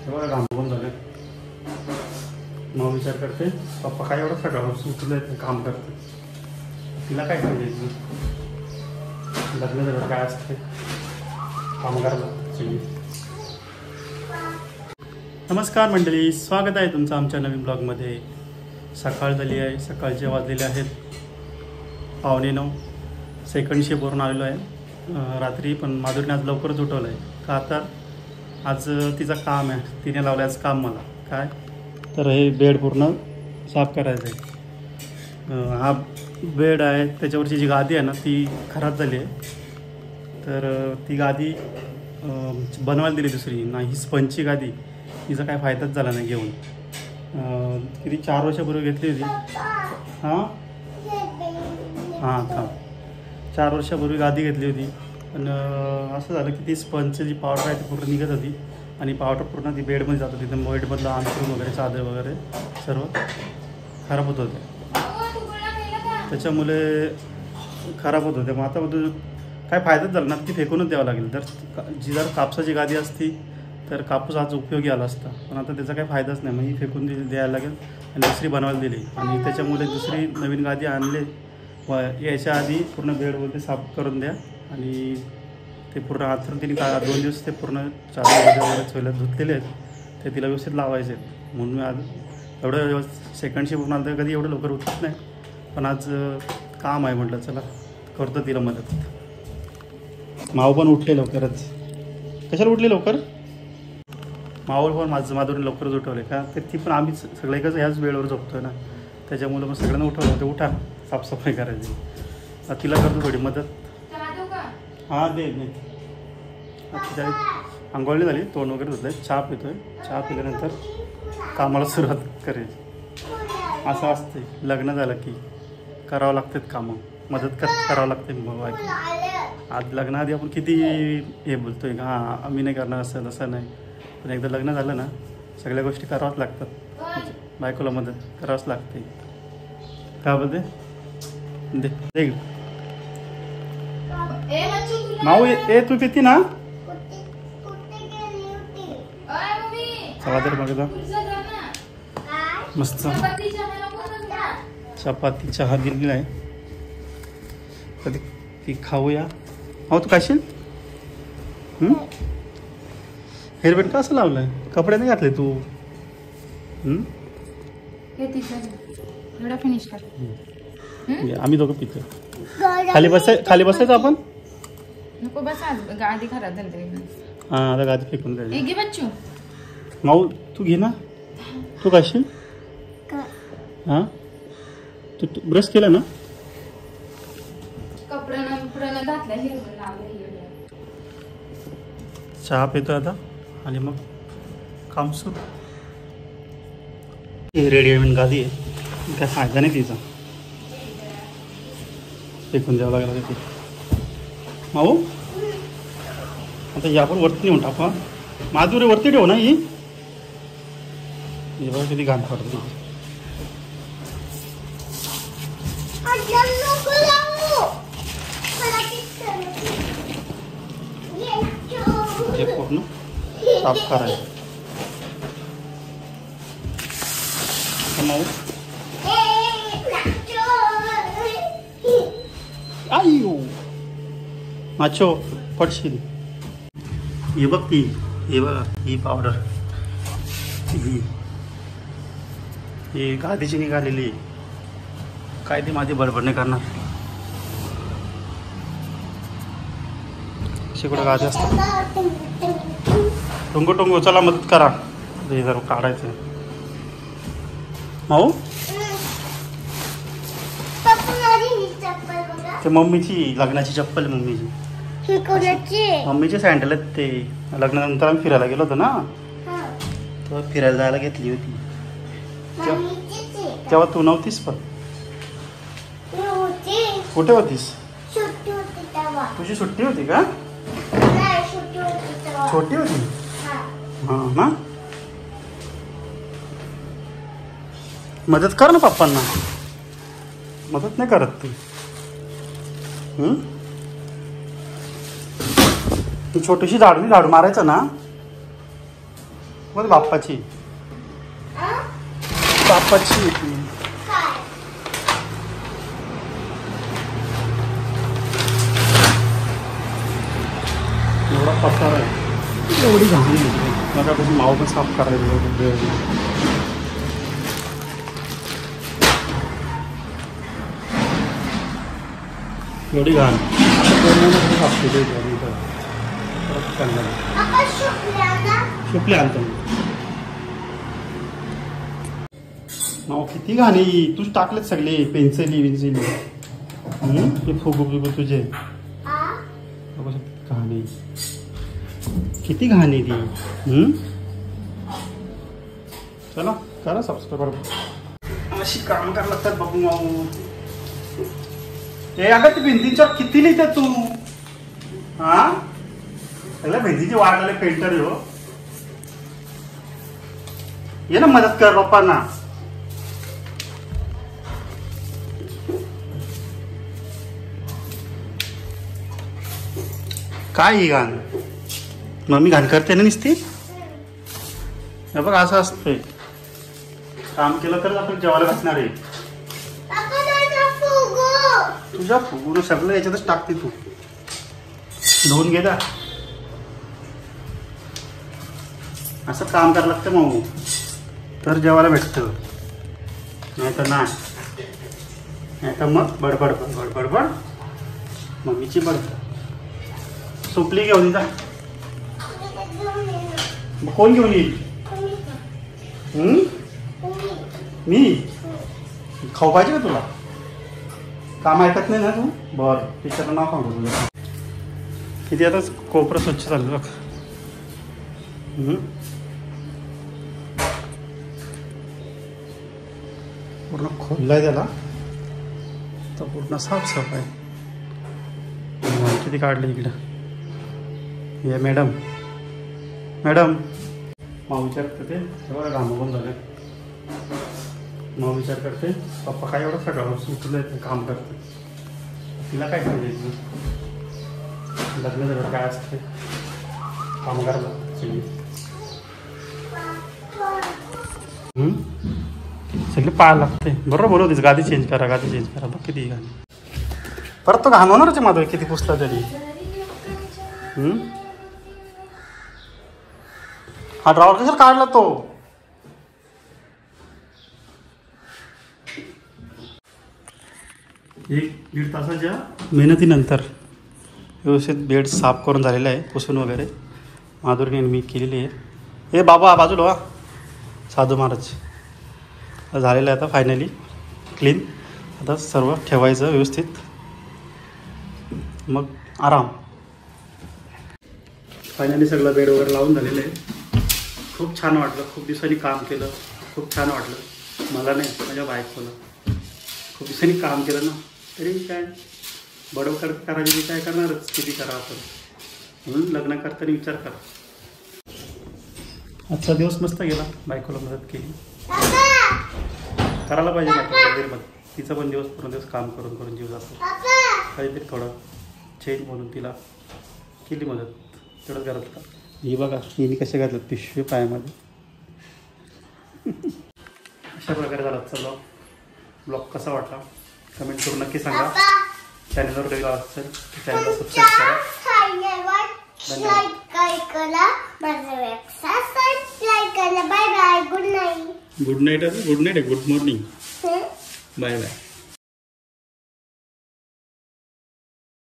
तेव्हा घामून झाले. मग विचार करते पप्पा काय एवढं सकाळपासून उठलं काम करते. तिला काय सांगायचं, लग्न झालं काय असते काम करायला. नमस्कार मंडळी, स्वागत आहे तुमचं आमच्या नवीन ब्लॉगमध्ये. सकाळ झाली आहे, सकाळचे वाजलेले आहेत 8:45. सेकंड शिफ्टवरून आलेलो आहे रात्री. पण माधुरीने आज लवकरच उठवलं आहे का, तर आज तिचं काम आहे. तिने लावलं आज काम मला काय, तर हे बेड पूर्ण साफ करायचं आहे. हा बेड आहे, त्याच्यावरची जी गादी आहे ना ती खराब झाली आहे. तर ती गादी बनवायला दिली दुसरी ना. ही स्पंजची गादी, तिचा काय फायदाच झाला नाही घेऊन. किती 4 वर्षापूर्वी घेतली होती. हां हां 4 वर्षापूर्वी गादी घेतली होती. पण असं झालं की ती स्पंजची जी पावडर आहे ती पूर्ण निघत होती आणि पावडर पूर्ण ती बेडमध्ये जात होती. तर बेडमधलं अंथरूण वगैरे चादर वगैरे सर्व खराब होत होते, त्याच्यामुळे खराब होत होते. मग आता काय फायदाच झाला ना, ती फेकूनच द्यावं लागेल. तर जर कापसाची गादी असती तर कापूस आज उपयोगी आला असता, पण आता त्याचा काही फायदाच नाही. मग ही फेकून द्यायला लागेल आणि दुसरी बनवायला दिली. आणि त्याच्यामुळे दुसरी नवीन गादी आणले व याच्या आधी पूर्ण बेडवरती साफ करून द्या. आणि ते पूर्ण अंथरूण तिने 2 दिवस ते पूर्ण चादर वगैरे सोयला धुतलेले आहेत, ते तिला व्यवस्थित लावायचे आहेत. म्हणून मी आज एवढं सेकंड शिफ्ट आलं तर कधी एवढं लवकर उठत नाही, पण आज काम आहे म्हटलं चला करतो तिला मदत. माऊ पण उठले लवकरच. कशाला उठले लवकर? माऊल पण माधुरीने लवकरच उठवले का, तर ती पण आम्ही सगळे कसं ह्याच वेळेवर झोपतो आहे ना, त्याच्यामुळे मग सगळ्यांना उठवलं होतं. उठा साफसफाई करायची. तिला करतो थोडी मदत. हां दे तिच्या आंघोळणी झाली, तोंड वगैरे धुतलं, चहा पितो आहे. चहा पिल्यानंतर कामाला सुरुवात करायची. असं असते, लग्न झालं की करावं लागतात कामं, मदत करावं लागते. मग आज लग्नाआधी आपण किती हे बोलतो आहे का, हां आम्ही नाही करणार असं तसं नाही, पण एकदा लग्न झालं ना सगळ्या गोष्टी कराव्याच लागतात. बायकोला मदत करावंच लागते. काय बोलते दे दे माऊ. तू पिती ना? चला तर बघा मस्त चपाती चहा दिलेला आहे, कधी ती खाऊया. हो तू खाशील? हेअरबँड का असं लावलंय? कपडे नाही घातले तू? आम्ही दोघं पितो. खाली बसायचं आपण. नको बस, आज गादी खराब झाली. हां आता गादी फेकून जाईल. घे बच्चू. माऊ तू घे ना, तू खाशील? हां तू ब्रश केला ना? चहा पितो आता आणि मग काम सुरू. हे रेडीमेड गादी आहे, काय फायदा नाही तिचा, फेकून द्यावं लागला ते. माऊ आता यावर वरती नेऊन टाकू. माधुरी वरती ठेव ना. ही बघा किती घाण पडतो. हे पूर्ण साफ करायचं. माऊ आयो माचो पडशील. हे बघ ती, हे बघा ही पावडर, ही गादीची निघालेली. काय ती माझी बडबड नाही करणार. अशी कुठं गादी असतात. टोंगो टोंगो चला मदत करा. हे जरा काढायचं. माऊ ते मम्मीची लग्नाची चप्पल, मम्मीची सँडल आहेत. ते लग्नानंतर आम्ही फिरायला गेलो होतो ना, तेव्हा फिरायला जायला घेतली होती. तेव्हा तू नव्हतीस. पण कुठे होतीस? तुझी सुट्टी होती का? छोटी होती. हां ना, मदत कर ना पप्पांना. मदत नाही करत तू. तू छोटीशी झाडू मारायचं ना. मग बाप्पाची बाप्पाची एवढा पसार आहे, एवढी घाण मला कसं माव पण साफ करायचं. एवढी घाण साफ केली शुकले आणतो माव. किती घाणी तूच टाकलेत सगळे पेन्सिली ते फुगू बिगू तुझे घाणी. किती घाणी ती. चला करा सबस्क्राईब करा. अशी काम करायला लागतात बाबू माऊ. हे अगं ती भिंतींच्यावर किती लिहिते तू. हा त्याला भिंतीची वाट आले पेंटर हो. ये ना मदत कर पप्पांना. काय ही घाण मम्मी घाण करते ना नुसती. हे बघ असं असतंय, काम केलं तर आपण जेवायला बसणार आहे. तुझ्या फुगून सगळं याच्यातच टाकते तू. धुवून घे दा. असं काम करायला लागतं मग तर जेवायला भेटतं, नाही तर नाही तर मग बडबड बडबड बडबड मम्मीची बडबड. सुपली घेऊन जा. कोण घेऊन येईल. मी खाऊ पाहिजे का तुला. काम ऐकत नाही ना तू. बरं टीचरला नाव सांगतो तुझं. किती आता कोपरं स्वच्छ झालं बघ. पूर्ण खोललाय त्याला तर पूर्ण साफसफाई किती काढली इकडं. ये मॅडम मॅडम मग विचार करते बघा घामाघूम झाले. मग विचार करते पप्पा काय एवढं सगळं सुटलं काम करते. तिला काय पाहिजे लग्न झालं काय असते काम करायला सगळी पाहायला लागते. बरोबर बोलवतेस गादी चेंज करा बघ किती घाण. परत तो घाण होणारच आहे माधव किती पुसला तरी. हा ड्रॉवर कशाला काढला तो. एक दीड तासाच्या मेहनतीनंतर व्यवस्थित बेड साफ करून झालेला आहे, पुसून वगैरे माधुरीने मी केलेली आहे. हे बाबा बाजूला वा. साधू महाराज झालेलं आहे आता फायनली क्लीन. आता सर्व ठेवायचं व्यवस्थित, मग आराम. फायनली सगळं बेड वगैरे लावून झालेलं आहे. खूप छान वाटलं, खूप दिवसांनी काम केलं, खूप छान वाटलं. मला नाही माझ्या बायकोला. खूप दिवसांनी काम केलं ना, तरी काय बडबड करायची काय करणारच, किती करा आपण. म्हणून लग्न करताना विचार करा. आजचा दिवस मस्त गेला, बायकोला मदत केली. करायला पाहिजे बायकोला. तिचा पण दिवस पूर्ण दिवस काम करून करून जीव जातो. काहीतरी थोडं चेंज म्हणून तिला केली मदत. तेवढंच करत का. ही बघा हिने कशा घातलं पिशवी पायामध्ये. अशा प्रकारे झाला आजचा ब्लॉग कसा वाटला कमेंट करून नक्की सांगा. चॅनलवर काही असेल चॅनलला सबस्क्राईब करा. Good night. गुड नाईट आहे गुड मॉर्निंग. Bye bye.